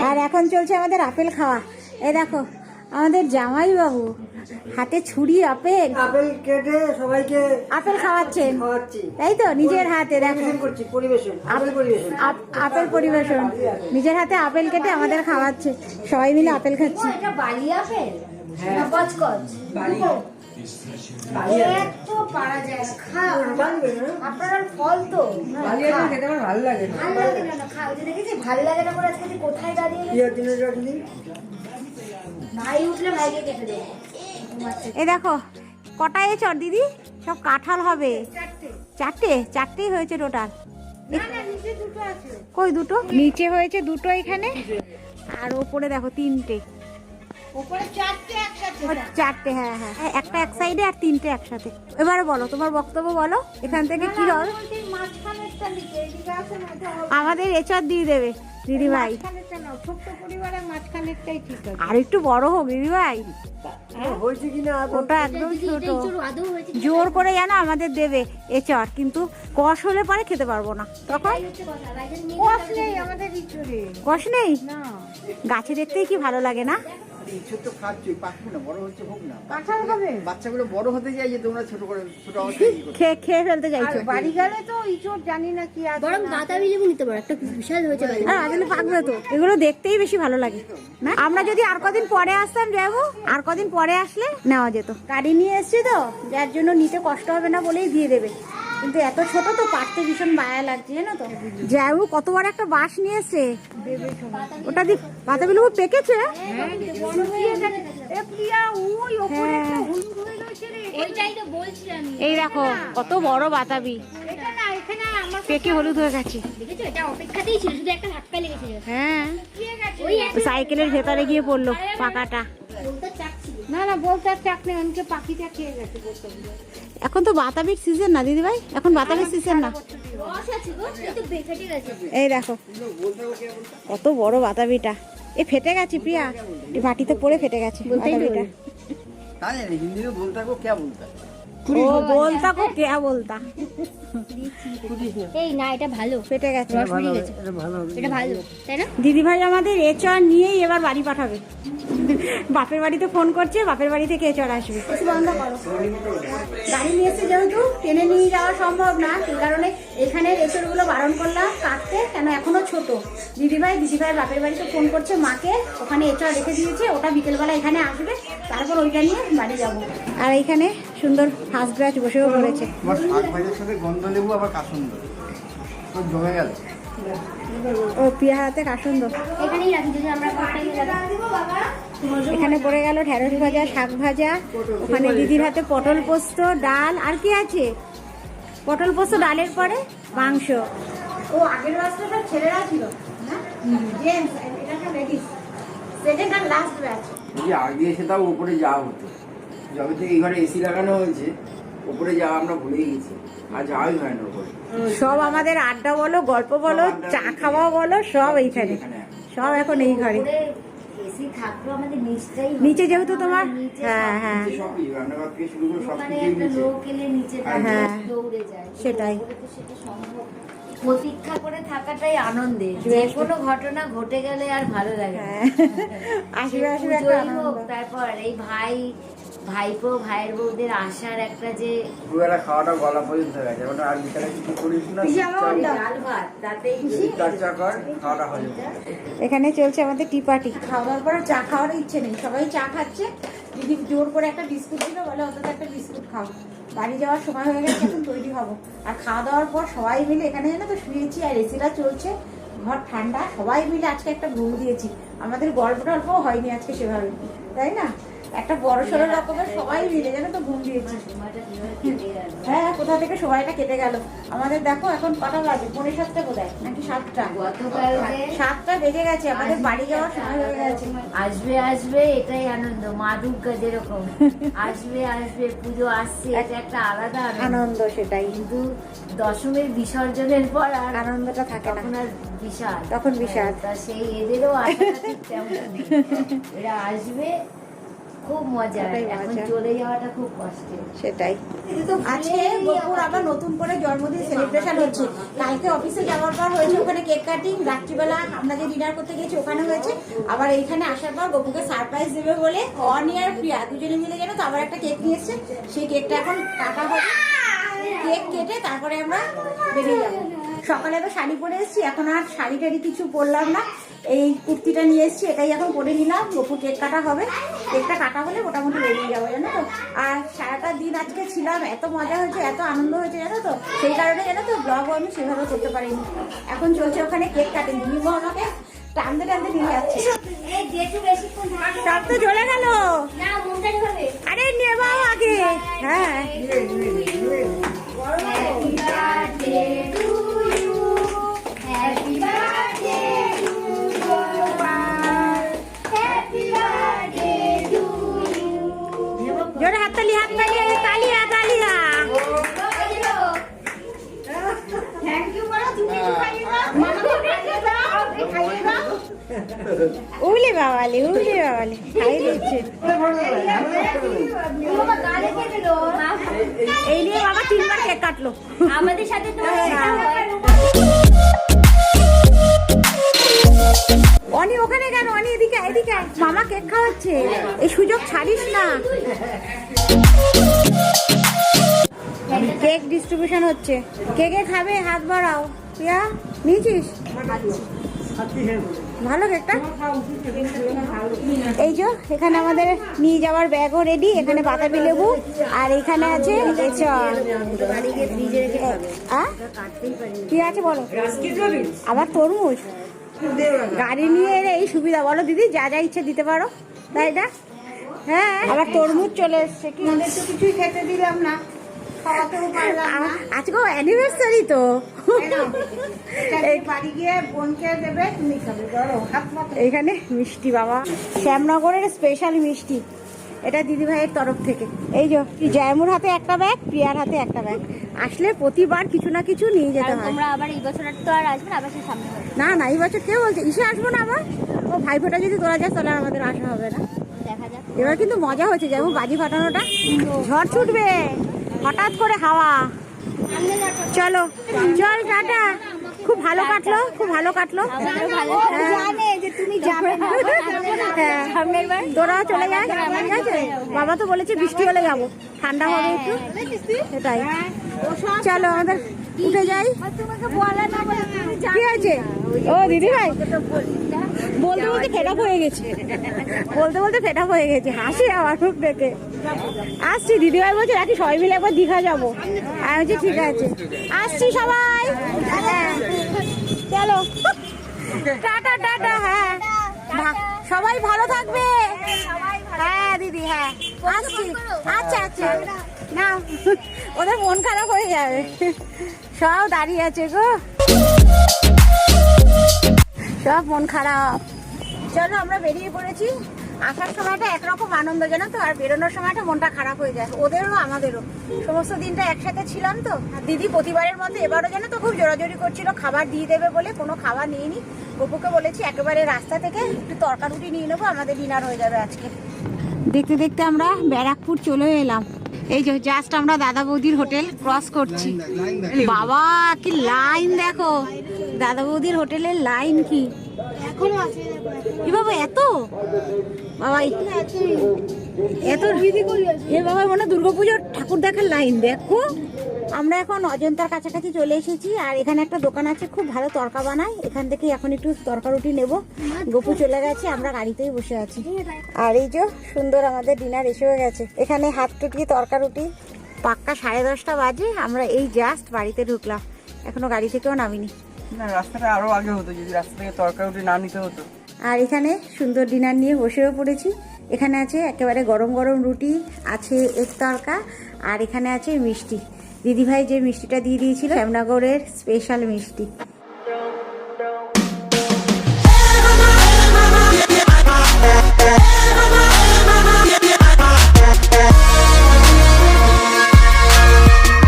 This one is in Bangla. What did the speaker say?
আর এখন চলছে আমাদের আপেল খাওয়া। এই দেখো আমাদের জামাই বাবু হাতে ছুরি আপেল কেটে সবাইকে আপেল খাওয়াচ্ছেন, তাই তো? নিজের হাতে দেখো আপেল পরিবেশন, নিজের হাতে আপেল কেটে আমাদের খাওয়াচ্ছে, সবাই মিলে আপেল খাচ্ছি। এটা বালি আপেল না কচকচ? এত পারা যায় না, খাও আপনার ফল তো ভালো লাগে ভালো লাগে না, খাও যে দেখেছি ভালো লাগে না করে আজকে যে কোথায় দাঁড়িয়ে ভাই উঠলে ভাইকে কেটে দেবো। এই দেখো কটা এঁচড় দিদি, সব কাঁঠাল হবে। চারটেই হয়েছে টোটাল। কই দুটো? নিচে হয়েছে দুটো এখানে, আর ওপরে দেখো তিনটে। চারটে, হ্যাঁ হ্যাঁ, একটা এক সাইডে আর তিনটে একসাথে। এবারে বলো তোমার বক্তব্য বলো, এখান থেকে কি হবে? আমাদের এঁচড় দিয়ে দেবে দিদি ভাই, আর একটু বড় হোক দিদি ভাই, ওটা একদম ছোট। জোর করে জানো আমাদের দেবে এঁচড়, কিন্তু কষ হলে পরে খেতে পারবো না। তখন কষ নেই, গাছে দেখতেই কি ভালো লাগে না? বাচ্চাগুলো বড় হতে চাই যে তোমরা ছোট করে ছোট অবস্থায় খেয়ে ফেলতে চাইছো। বাড়ি গেলে তো ইঁচড় জানি না কি আছে। বরং বাতাবি লেবু নিতে পারো, একটা বিশাল হয়েছে। আসলে পাকবে তো, এগুলো দেখতেই বেশি ভালো লাগে না? আমরা যদি আর কদিন পরে আসতাম যাবো, আর কদিন পরে আসলে নেওয়া যেত। গাড়ি নিয়ে এসছি তো, যার জন্য নিতে কষ্ট হবে না বলেই দিয়ে দেবে, কিন্তু এত ছোট তো পাকতে ভীষণ মায়া লাগছে, জানো তো? যাবো কত বড় একটা বাঁশ নিয়ে এসছে, ওটা দি বাতাবি লেবু পেকেছে। এই দেখো কত বড় বাতাবি, পেকে হলুদ হয়ে গেছে। হ্যাঁ, সাইকেলের ভেতরে গিয়ে পড়লো পাকাটা। না না বলতে চাকনি অনেকে পাখিটা খেয়ে গেছে। এখন তো বাতাবির সিজন না দিদি ভাই, এখন বাতাবির সিজন না। এই দেখো কত বড় বাতাবিটা, এ ফেটে গেছে প্রিয়া, এই মাটিতে পড়ে ফেটে গেছে বাতাবিটা। হিন্দি में बोलता को क्या बोलता है? ও বলতা কো কে বলতা। এই না, এটা ভালো, ফেটে গেছে, রস বেরিয়ে গেছে, এটা ভালো, তাই না? দিদি ভাই আমাদের এঁচড় নিয়েই এবার বাড়ি পাঠাবে। বাপের বাড়িতে ফোন করছে, বাপের বাড়ি থেকে এঁচড় আসবে। বন্ধ করো, গাড়ি নিয়ে এসে যেহেতু টেনে নিয়ে যাওয়া সম্ভব না, সেই কারণে এখানে এঁচড়গুলো বারণ করলাম কাটতে, কেন এখনো ছোট। দিদি ভাই বাপের বাড়িতে ফোন করছে মাকে, ওখানে এঁচড় রেখে দিয়েছে, ওটা বিকেলবেলা এখানে আসবে, তারপর ওইটা নিয়ে বাড়ি যাবো। আর এইখানে সুন্দর ফার্স্ট ব্যাচ বসেও পড়েছে। গন্ধ লেবু আবার কাসুন্দ জমে গেল। ও পিয়া হাতে কাসুন্দ এখানেই রাখি, যদি আমরা এখানে পড়ে গেল ঢেঁড়স ভাজা, শাক ভাজা, ওখানে দিদির হাতে পটল পোস্ত, ডাল, আর কি আছে? পটল পোস্ত, ডালের পরে মাংস। ও আগের ব্যাচটা ছেলেরা ছিল না, জেন্টস, এটা সব লেডিস, সেকেন্ড আর লাস্ট ব্যাচ। যদি আগে এসে তাও উপরে যাওয়া হতো, যবে থেকে এই ঘরে এসি লাগানো হয়েছে উপরে যাওয়া আমরা ভুলে গেছি, আর যাওয়াই হয় না উপরে। সব আমাদের আড্ডা বলো, গল্প বলো, চা খাওয়া বলো, সব এইখানে, সব এখন এই ঘরে। এসি থাকলো আমাদের নিচটাই, নিচে যেহেতু তোমার, হ্যাঁ হ্যাঁ সবই রান্নাঘর থেকে শুরু করে সব মানে কিছুই একটা নিচে। লোক এলে নিচে হ্যাঁ, দৌড়ে যায়, সেটাই। সেটা সম্ভব। প্রতীক্ষা করে থাকাটাই আনন্দের, যে কোনো ঘটনা ঘটে গেলে আর ভালো লাগে না। আসবে আসবে একটা পুজোই আনন্দ। হোক, তারপর এই ভাইপো ভাইয়ের বউদের আসার একটা যে দুবেলা খাওয়াটা গলা পর্যন্ত হয়ে গেছে, ওটা আর বিকালে কিছু করিস না, ডাল ভাত, তাতেই চর্চা কর, খাওয়াটা হয়ে যাবে। এখানে চলছে আমাদের টি পার্টি। খাওয়া দাওয়ার পরে চা খাওয়ার ইচ্ছে নেই, সবাই চা খাচ্ছে। দিদি জোর করে একটা বিস্কুট দিল, বলে অন্তত একটা বিস্কুট খাও। বাড়ি যাওয়ার সময় হয়ে গেছে, এখন তৈরি হবো। আর খাওয়া দাওয়ার পর সবাই মিলে এখানে জানো তো শুয়েছি, আর এসিটা চলছে, ঘর ঠান্ডা, সবাই মিলে আজকে একটা ঘুম দিয়েছি। আমাদের গল্প টল্পও হয়নি আজকে সেভাবে, তাই না? একটা বড় সড়ো রকমের সবাই মিলে জানো তো ঘুম দিয়েছি। হ্যাঁ, কোথা থেকে সময়টা কেটে গেল। আমাদের দেখো এখন কটা বাজে, 6:45 বোধহয়, নাকি 7টা? গতকালকে 7টা বেজে গেছে, আমাদের বাড়ি যাওয়ার সময় হয়ে গেছে। আসবে এটাই আনন্দ, মা দুর্গা যেরকম আসবে পুজো আসছে, এটা একটা আলাদা আনন্দ, সেটাই। কিন্তু দশমীর বিসর্জনের পর আর আনন্দটা থাকে না, তখন আর বিশাল, তখন বিশাল। তা সেই এদেরও আশা ঠিক তেমন। এরা আসবে, খুব মজা, ওটাই এখন মজা। চলে যাওয়াটা খুব কষ্টের। সেটাই। আজকে ভুলেই গপুর আবার নতুন করে জন্মদিন সেলিব্রেশন হচ্ছে। কালকে অফিসে যাওয়ার পর হয়েছে ওখানে কেক কাটিং, রাত্রিবেলা আমরা যে ডিনার করতে গেছি ওখানে হয়েছে। আবার এইখানে আসার পর গপুকে সারপ্রাইজ দেবে বলে অনি আর প্রিয়া দুজনে মিলে যেন তো আবার একটা কেক নিয়ে এসছে। সেই কেকটা এখন কাটা হবে, কেক কেটে তারপরে আমরা বেরিয়ে যাবো। সকালে তো শাড়ি পরে এসেছি, এখন আর শাড়ি টাড়ি কিছু পরলাম না, এই কুর্তিটা নিয়ে এসেছি, এটাই এখন পরে নিলাম। গপু কেক কাটা হবে, কেকটা কাটা হলে মোটামুটি বেরিয়ে যাবো জানো তো। আর সারাটা দিন আজকে ছিলাম, এত মজা হয়েছে, এত আনন্দ হয়েছে জানো তো, সেই কারণে জানো তো ব্লগও আমি সেভাবে করতে পারিনি। এখন চলছে ওখানে কেক কাটিং, দিদিমা আমাকে টানতে টানতে নিয়ে যাচ্ছে। এই যেটু বেশিক্ষণ থাকবে সব তো জ্বলে গেল, না, মনটা হবে। আরে নেবাও আগে। হ্যাঁ Happy birthday to you. Happy birthday to Gopal. Happy birthday to you. জোরে হাততালি, হাততালি, তালিয়া তালিয়া। Thank you বলো, তুমি কিছু খাইয়ে দাও। মামাকে খাইয়ে দাও, খাইয়ে দাও। উলি বাবালি, উলি বাবালি, খাই দিচ্ছে। বাবা গালে খেতে দাও। এই নিয়ে বাবা 3বার কেক কাটলো। আমাদের সাথে তোমার দেখা হয়। অনি ওখানে কেন? অনি এদিকে আয়, এদিকে আয়। মামা কেক খাওয়াচ্ছে, এই সুযোগ ছাড়িস না। কেক ডিস্ট্রিবিউশন হচ্ছে, কে কে খাবে হাত বাড়াও। প্রিয়া নিয়েছিস? ভালো কেকটা। এই যে এখানে আমাদের নিয়ে যাওয়ার ব্যাগও রেডি, এখানে বাতাবি লেবু আর এখানে আছে এঁচড়। কি আছে বলো? আবার তরমুজ। গাড়ি নিয়ে এলে এই সুবিধা, বলো দিদি, যা যা ইচ্ছে দিতে পারো, তাই না? হ্যাঁ, আবার তরমুজ চলে এসছে, কি আমাদের তো কিছুই খেতে দিলাম না, খাওয়াতেও পারলাম না। আজকেও অ্যানিভার্সারি তো, বাড়ি গিয়ে বোনকে দেবে, তুমি খাবে। এইখানে মিষ্টি, বাবা শ্যামনগরের স্পেশাল মিষ্টি, এটা দিদি ভাইয়ের তরফ থেকে। এই যে জয়মুর হাতে একটা ব্যাগ, প্রিয়ার হাতে একটা ব্যাগ। আসলে প্রতিবার কিছু না কিছু নিয়ে যেতে হয়। তোমরা আবার এই বছর তো আর আসবে না, আবার সেই সামনে হবে। না না, এই বছর কে বলছে ইসে আসবো না আবার? ও ভাইফোঁটা যদি তোলা যায় তাহলে আর আমাদের আসা হবে না। দেখা যাক। এবার কিন্তু মজা হয়েছে, যেমন বাজি ফাটানোটা, ঝড় ছুটবে হঠাৎ করে হাওয়া। চলো চল, টাটা। খুব ভালো কাটলো, খুব ভালো কাটলো। আমাদেরও ভালো হ্যাঁ। জানে যে তুমি যাবে না। হ্যাঁ, সামনের বার তোরাও চলে যাস, ঠিক আছে? বাবা তো বলেছে বৃষ্টি হলে যাবো, ঠান্ডা হবে একটু, সেটাই। চলো আমাদের উঠে যাই। তোমাকে বলা না, বলে তুমি কি আছে? ও দিদি ভাই বলতে বলতে ফেড আপ হয়ে গেছে, বলতে বলতে ফেড আপ হয়ে গেছে, হাসি আমার মুখ দেখে। আসছি, দিদিভাই বলছে রাখি সবাই মিলে একবার দীঘা যাবো। আমি বলছি ঠিক আছে, আসছি সবাই। হ্যাঁ চলো, টাটা টাটা। হ্যাঁ সবাই ভালো থাকবে। হ্যাঁ দিদি, হ্যাঁ আসছি। আচ্ছা আচ্ছা, না ওদের মন খারাপ হয়ে যাবে, সব দাঁড়িয়ে আছে গো, সব মন খারাপ। চলো আমরা বেরিয়ে পড়েছি। আসার সময়টা একরকম আনন্দ জানো তো, আর বেরোনোর সময়টা মনটা খারাপ হয়ে যায়, ওদেরও আমাদেরও। সমস্ত দিনটা একসাথে ছিলাম তো। আর দিদি প্রতিবারের মতো এবারও জানো তো খুব জোরাজোরি করছিল খাবার দিয়ে দেবে বলে, কোনো খাবার নিইনি। গপুকে বলেছি একেবারে রাস্তা থেকে একটু তরকারুটি নিয়ে নেবো, আমাদের ডিনার হয়ে যাবে আজকে। দেখতে দেখতে আমরা ব্যারাকপুর চলে এলাম। এই যে জাস্ট আমরা দাদা বৌদির হোটেল ক্রস করছি। বাবা কি লাইন দেখো, দাদা বৌদির হোটেলের লাইন কি এখনো আছে। এ বাবা, এত বাবা, এত এ বাবা, মানে দুর্গাপুজোর ঠাকুর দেখার লাইন দেখো। আমরা এখন অজন্তার কাছাকাছি চলে এসেছি, আর এখানে একটা দোকান আছে খুব ভালো তরকা বানায়, এখান থেকে এখন একটু তরকা রুটি নেবো। গপু চলে গেছে, আমরা গাড়িতেই বসে আছি। আর এই যে সুন্দর আমাদের ডিনার এসেও গেছে, এখানে হাত টুটি তরকা রুটি। পাক্কা 10:30 বাজে, আমরা এই জাস্ট বাড়িতে ঢুকলাম, এখনো গাড়ি থেকেও নামিনি। না, রাস্তাটা আরো আগে হতো যদি রাস্তা থেকে তরকারি না নিতে হতো। আর এখানে সুন্দর ডিনার নিয়ে বসেও পড়েছি। এখানে আছে একেবারে গরম গরম রুটি, আছে এগ তরকা, আর এখানে আছে মিষ্টি। দিদিভাই যে মিষ্টিটা দিয়ে দিয়েছিল শ্যামনগরের স্পেশাল মিষ্টি।